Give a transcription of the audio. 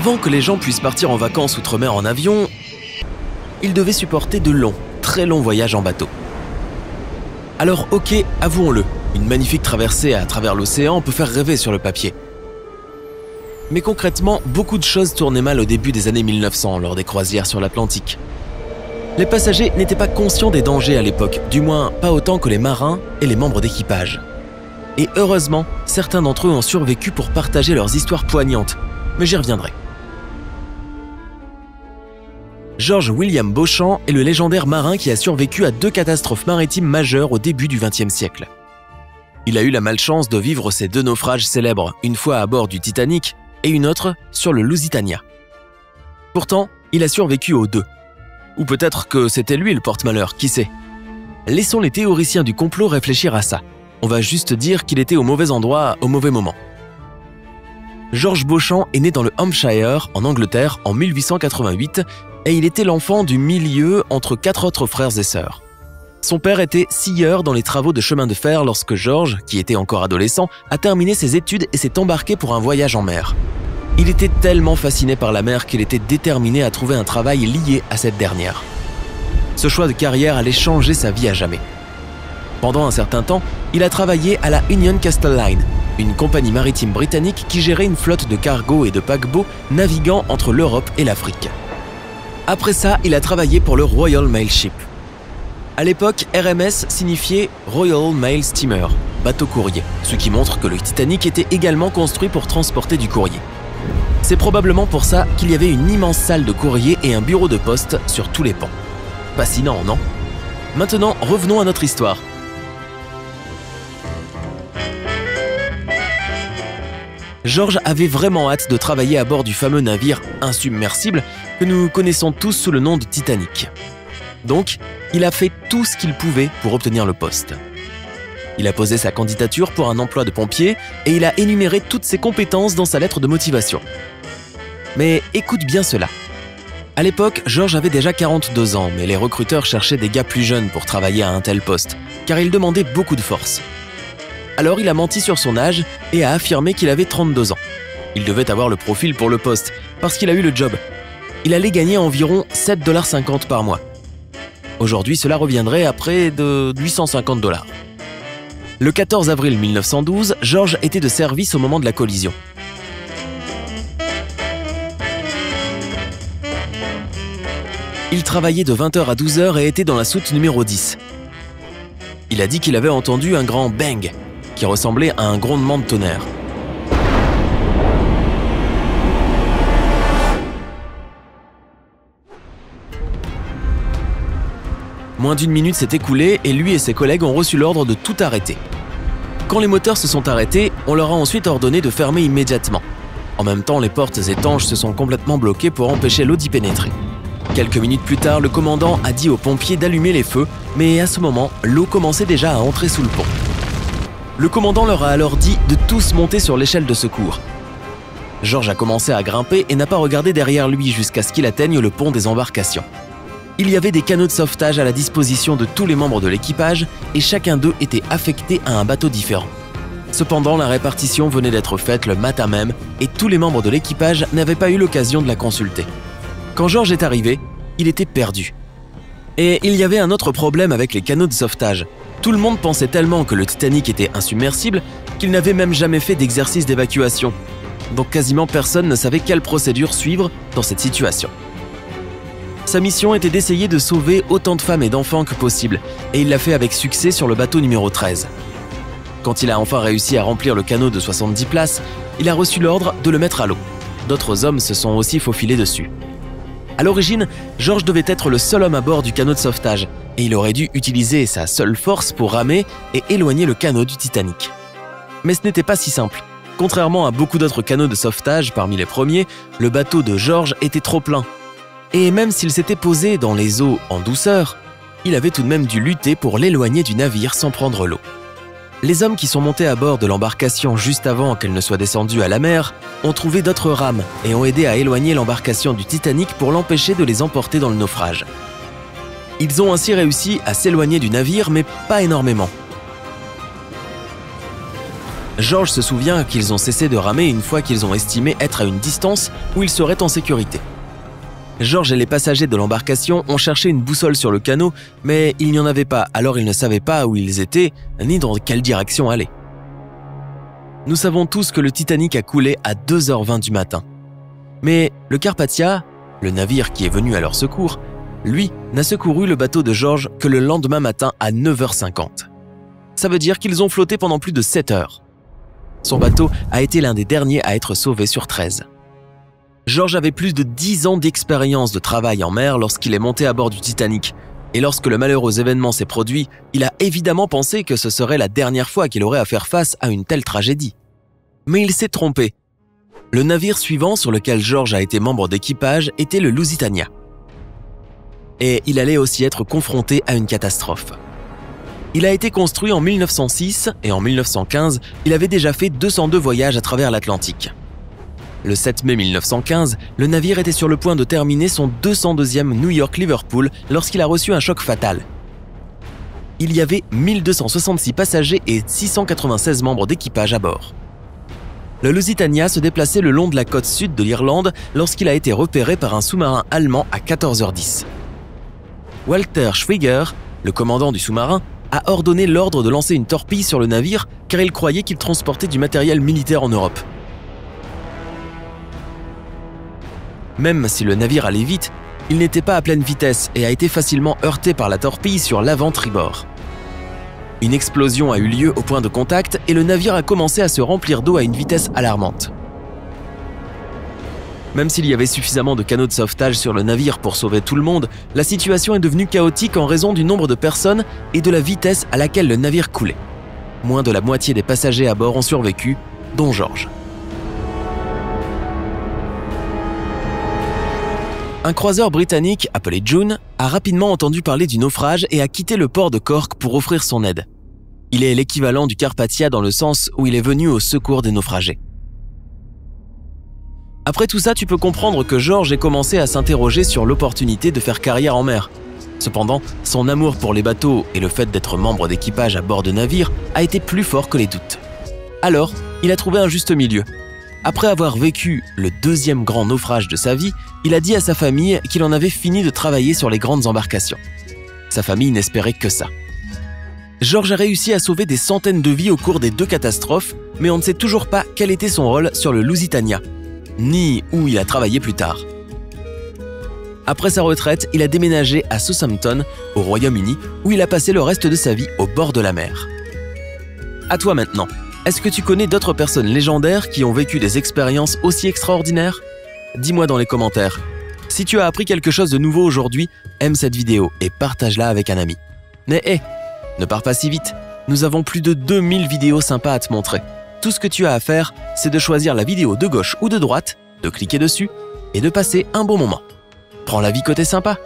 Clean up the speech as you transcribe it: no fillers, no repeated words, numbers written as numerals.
Avant que les gens puissent partir en vacances outre-mer en avion, ils devaient supporter de longs, très longs voyages en bateau. Alors ok, avouons-le, une magnifique traversée à travers l'océan peut faire rêver sur le papier. Mais concrètement, beaucoup de choses tournaient mal au début des années 1900 lors des croisières sur l'Atlantique. Les passagers n'étaient pas conscients des dangers à l'époque, du moins pas autant que les marins et les membres d'équipage. Et heureusement, certains d'entre eux ont survécu pour partager leurs histoires poignantes, mais j'y reviendrai. George William Beauchamp est le légendaire marin qui a survécu à 2 catastrophes maritimes majeures au début du XXe siècle. Il a eu la malchance de vivre ces 2 naufrages célèbres, une fois à bord du Titanic et une autre sur le Lusitania. Pourtant, il a survécu aux 2. Ou peut-être que c'était lui le porte-malheur, qui sait. Laissons les théoriciens du complot réfléchir à ça. On va juste dire qu'il était au mauvais endroit au mauvais moment. George Beauchamp est né dans le Hampshire, en Angleterre, en 1888, et il était l'enfant du milieu entre 4 autres frères et sœurs. Son père était scieur dans les travaux de chemin de fer lorsque George, qui était encore adolescent, a terminé ses études et s'est embarqué pour un voyage en mer. Il était tellement fasciné par la mer qu'il était déterminé à trouver un travail lié à cette dernière. Ce choix de carrière allait changer sa vie à jamais. Pendant un certain temps, il a travaillé à la Union Castle Line, une compagnie maritime britannique qui gérait une flotte de cargos et de paquebots naviguant entre l'Europe et l'Afrique. Après ça, il a travaillé pour le Royal Mail Ship. À l'époque, RMS signifiait Royal Mail Steamer, bateau courrier, ce qui montre que le Titanic était également construit pour transporter du courrier. C'est probablement pour ça qu'il y avait une immense salle de courrier et un bureau de poste sur tous les pans. Fascinant, non? Maintenant, revenons à notre histoire. George avait vraiment hâte de travailler à bord du fameux navire insubmersible que nous connaissons tous sous le nom de Titanic. Donc, il a fait tout ce qu'il pouvait pour obtenir le poste. Il a posé sa candidature pour un emploi de pompier et il a énuméré toutes ses compétences dans sa lettre de motivation. Mais écoute bien cela. À l'époque, George avait déjà 42 ans, mais les recruteurs cherchaient des gars plus jeunes pour travailler à un tel poste, car il demandait beaucoup de force. Alors il a menti sur son âge et a affirmé qu'il avait 32 ans. Il devait avoir le profil pour le poste, parce qu'il a eu le job. Il allait gagner environ 7,50 $ par mois. Aujourd'hui, cela reviendrait à près de 850 $. Le 14 avril 1912, George était de service au moment de la collision. Il travaillait de 20h à 12h et était dans la soute numéro 10. Il a dit qu'il avait entendu un grand bang qui ressemblait à un grondement de tonnerre. Moins d'1 minute s'est écoulée et lui et ses collègues ont reçu l'ordre de tout arrêter. Quand les moteurs se sont arrêtés, on leur a ensuite ordonné de fermer immédiatement. En même temps, les portes étanches se sont complètement bloquées pour empêcher l'eau d'y pénétrer. Quelques minutes plus tard, le commandant a dit aux pompiers d'allumer les feux, mais à ce moment, l'eau commençait déjà à entrer sous le pont. Le commandant leur a alors dit de tous monter sur l'échelle de secours. George a commencé à grimper et n'a pas regardé derrière lui jusqu'à ce qu'il atteigne le pont des embarcations. Il y avait des canots de sauvetage à la disposition de tous les membres de l'équipage et chacun d'eux était affecté à un bateau différent. Cependant, la répartition venait d'être faite le matin même et tous les membres de l'équipage n'avaient pas eu l'occasion de la consulter. Quand George est arrivé, il était perdu. Et il y avait un autre problème avec les canots de sauvetage. Tout le monde pensait tellement que le Titanic était insubmersible qu'il n'avait même jamais fait d'exercice d'évacuation. Donc quasiment personne ne savait quelle procédure suivre dans cette situation. Sa mission était d'essayer de sauver autant de femmes et d'enfants que possible, et il l'a fait avec succès sur le bateau numéro 13. Quand il a enfin réussi à remplir le canot de 70 places, il a reçu l'ordre de le mettre à l'eau. D'autres hommes se sont aussi faufilés dessus. À l'origine, George devait être le seul homme à bord du canot de sauvetage, et il aurait dû utiliser sa seule force pour ramer et éloigner le canot du Titanic. Mais ce n'était pas si simple. Contrairement à beaucoup d'autres canots de sauvetage parmi les premiers, le bateau de George était trop plein. Et même s'il s'était posé dans les eaux en douceur, il avait tout de même dû lutter pour l'éloigner du navire sans prendre l'eau. Les hommes qui sont montés à bord de l'embarcation juste avant qu'elle ne soit descendue à la mer ont trouvé d'autres rames et ont aidé à éloigner l'embarcation du Titanic pour l'empêcher de les emporter dans le naufrage. Ils ont ainsi réussi à s'éloigner du navire, mais pas énormément. George se souvient qu'ils ont cessé de ramer une fois qu'ils ont estimé être à une distance où ils seraient en sécurité. George et les passagers de l'embarcation ont cherché une boussole sur le canot, mais il n'y en avait pas, alors ils ne savaient pas où ils étaient, ni dans quelle direction aller. Nous savons tous que le Titanic a coulé à 2h20 du matin. Mais le Carpathia, le navire qui est venu à leur secours, lui, n'a secouru le bateau de George que le lendemain matin à 9h50. Ça veut dire qu'ils ont flotté pendant plus de 7 heures. Son bateau a été l'un des derniers à être sauvé sur 13. George avait plus de 10 ans d'expérience de travail en mer lorsqu'il est monté à bord du Titanic. Et lorsque le malheureux événement s'est produit, il a évidemment pensé que ce serait la dernière fois qu'il aurait à faire face à une telle tragédie. Mais il s'est trompé. Le navire suivant sur lequel George a été membre d'équipage était le Lusitania. Et il allait aussi être confronté à une catastrophe. Il a été construit en 1906 et en 1915, il avait déjà fait 202 voyages à travers l'Atlantique. Le 7 mai 1915, le navire était sur le point de terminer son 202e New York-Liverpool lorsqu'il a reçu un choc fatal. Il y avait 1266 passagers et 696 membres d'équipage à bord. Le Lusitania se déplaçait le long de la côte sud de l'Irlande lorsqu'il a été repéré par un sous-marin allemand à 14h10. Walter Schwieger, le commandant du sous-marin, a ordonné l'ordre de lancer une torpille sur le navire car il croyait qu'il transportait du matériel militaire en Europe. Même si le navire allait vite, il n'était pas à pleine vitesse et a été facilement heurté par la torpille sur l'avant-tribord. Une explosion a eu lieu au point de contact et le navire a commencé à se remplir d'eau à une vitesse alarmante. Même s'il y avait suffisamment de canaux de sauvetage sur le navire pour sauver tout le monde, la situation est devenue chaotique en raison du nombre de personnes et de la vitesse à laquelle le navire coulait. Moins de la moitié des passagers à bord ont survécu, dont George. Un croiseur britannique, appelé June, a rapidement entendu parler du naufrage et a quitté le port de Cork pour offrir son aide. Il est l'équivalent du Carpathia dans le sens où il est venu au secours des naufragés. Après tout ça, tu peux comprendre que George ait commencé à s'interroger sur l'opportunité de faire carrière en mer. Cependant, son amour pour les bateaux et le fait d'être membre d'équipage à bord de navires a été plus fort que les doutes. Alors, il a trouvé un juste milieu. Après avoir vécu le 2e grand naufrage de sa vie, il a dit à sa famille qu'il en avait fini de travailler sur les grandes embarcations. Sa famille n'espérait que ça. George a réussi à sauver des centaines de vies au cours des 2 catastrophes, mais on ne sait toujours pas quel était son rôle sur le Lusitania, ni où il a travaillé plus tard. Après sa retraite, il a déménagé à Southampton, au Royaume-Uni, où il a passé le reste de sa vie au bord de la mer. À toi maintenant. Est-ce que tu connais d'autres personnes légendaires qui ont vécu des expériences aussi extraordinaires? Dis-moi dans les commentaires. Si tu as appris quelque chose de nouveau aujourd'hui, aime cette vidéo et partage-la avec un ami. Mais ne pars pas si vite, nous avons plus de 2000 vidéos sympas à te montrer. Tout ce que tu as à faire, c'est de choisir la vidéo de gauche ou de droite, de cliquer dessus et de passer un bon moment. Prends la vie côté sympa.